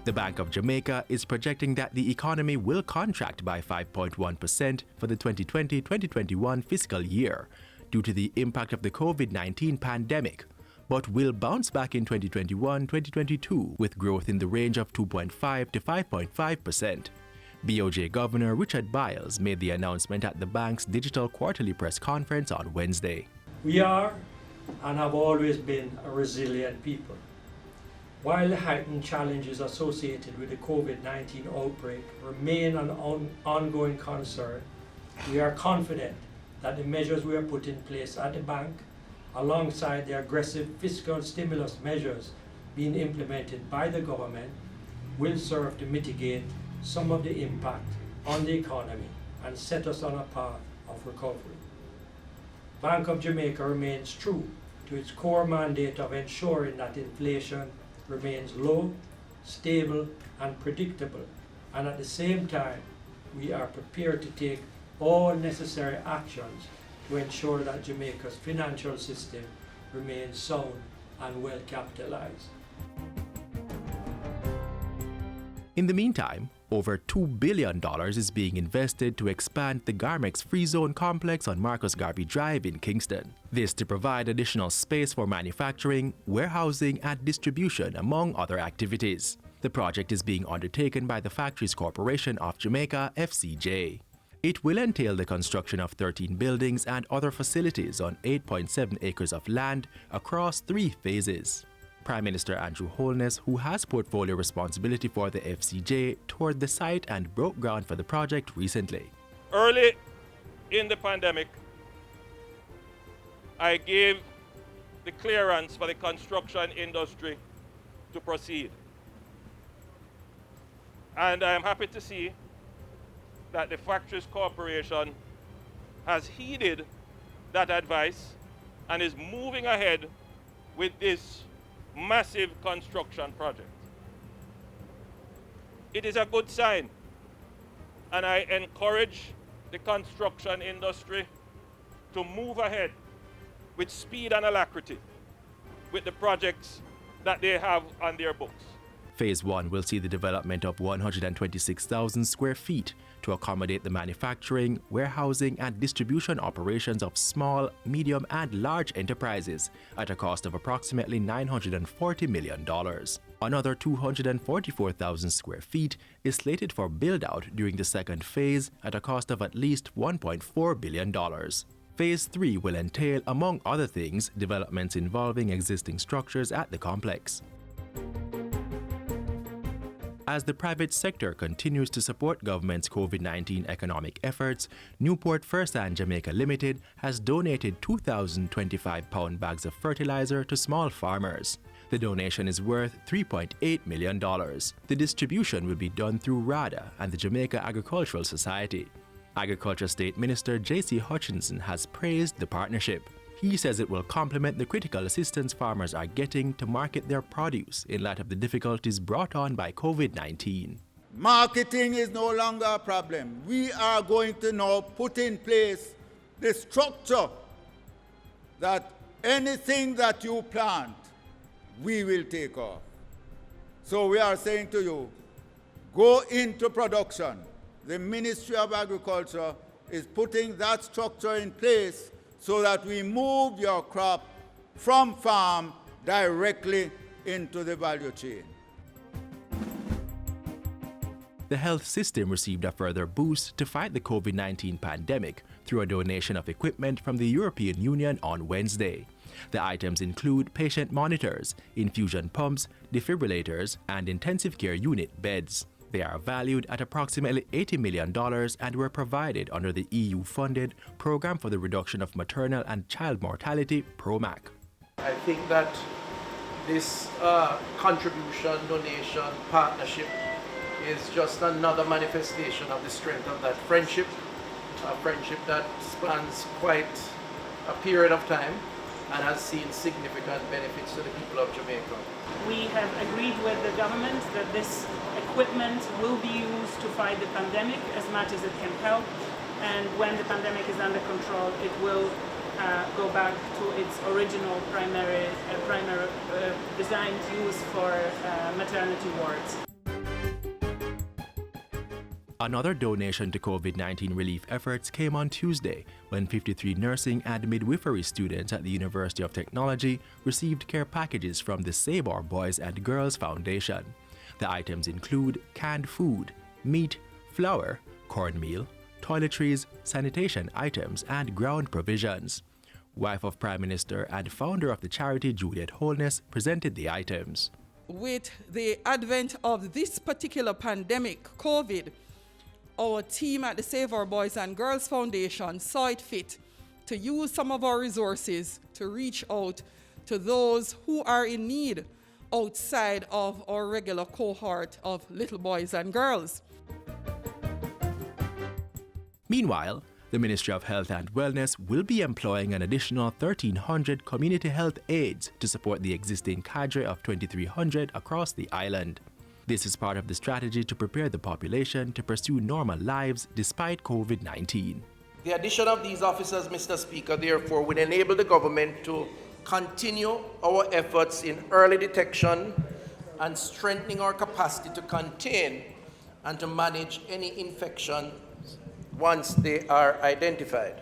The Bank of Jamaica is projecting that the economy will contract by 5.1% for the 2020-2021 fiscal year due to the impact of the COVID-19 pandemic, but will bounce back in 2021-2022 with growth in the range of 2.5 to 5.5%. BOJ Governor Richard Byles made the announcement at the bank's digital quarterly press conference on Wednesday. We are and have always been a resilient people. While the heightened challenges associated with the COVID-19 outbreak remain an ongoing concern, we are confident that the measures we have put in place at the bank, alongside the aggressive fiscal stimulus measures being implemented by the government, will serve to mitigate some of the impact on the economy and set us on a path of recovery. Bank of Jamaica remains true to its core mandate of ensuring that inflation remains low, stable, and predictable, and at the same time, we are prepared to take all necessary actions to ensure that Jamaica's financial system remains sound and well capitalized. In the meantime, over $2 billion is being invested to expand the Garmex Free Zone complex on Marcus Garvey Drive in Kingston. This to provide additional space for manufacturing, warehousing, and distribution, among other activities. The project is being undertaken by the Factories Corporation of Jamaica, FCJ. It will entail the construction of 13 buildings and other facilities on 8.7 acres of land across 3 phases. Prime Minister Andrew Holness, who has portfolio responsibility for the FCJ, toured the site and broke ground for the project recently. Early in the pandemic, I gave the clearance for the construction industry to proceed. And I am happy to see that the Factories Corporation has heeded that advice and is moving ahead with this massive construction project. It is a good sign, and I encourage the construction industry to move ahead with speed and alacrity with the projects that they have on their books. Phase 1 will see the development of 126,000 square feet to accommodate the manufacturing, warehousing, and distribution operations of small, medium, and large enterprises at a cost of approximately $940 million. Another 244,000 square feet is slated for build-out during the second phase at a cost of at least $1.4 billion. Phase 3 will entail, among other things, developments involving existing structures at the complex. As the private sector continues to support government's COVID-19 economic efforts, Newport First and Jamaica Limited has donated 2,025-pound bags of fertilizer to small farmers. The donation is worth $3.8 million. The distribution will be done through RADA and the Jamaica Agricultural Society. Agriculture State Minister J.C. Hutchinson has praised the partnership. He says it will complement the critical assistance farmers are getting to market their produce in light of the difficulties brought on by COVID-19. Marketing is no longer a problem. We are going to now put in place the structure that anything that you plant, we will take off. So we are saying to you, go into production. The Ministry of Agriculture is putting that structure in place so that we move your crop from farm directly into the value chain. The health system received a further boost to fight the COVID-19 pandemic through a donation of equipment from the European Union on Wednesday. The items include patient monitors, infusion pumps, defibrillators, and intensive care unit beds. They are valued at approximately $80 million and were provided under the EU-funded Program for the Reduction of Maternal and Child Mortality, PROMAC. I think that this contribution, donation, partnership is just another manifestation of the strength of that friendship, a friendship that spans quite a period of time and has seen significant benefits to the people of Jamaica. We have agreed with the government that this equipment will be used to fight the pandemic as much as it can help, and when the pandemic is under control, it will go back to its original primary designed use for maternity wards. Another donation to COVID-19 relief efforts came on Tuesday when 53 nursing and midwifery students at the University of Technology received care packages from the Save Our Boys and Girls Foundation. The items include canned food, meat, flour, cornmeal, toiletries, sanitation items, and ground provisions. Wife of Prime Minister and founder of the charity Juliet Holness presented the items. With the advent of this particular pandemic, COVID, our team at the Save Our Boys and Girls Foundation saw it fit to use some of our resources to reach out to those who are in need outside of our regular cohort of little boys and girls. Meanwhile, the Ministry of Health and Wellness will be employing an additional 1,300 community health aides to support the existing cadre of 2,300 across the island. This is part of the strategy to prepare the population to pursue normal lives despite COVID-19. The addition of these officers, Mr. Speaker, therefore, will enable the government to continue our efforts in early detection and strengthening our capacity to contain and to manage any infections once they are identified.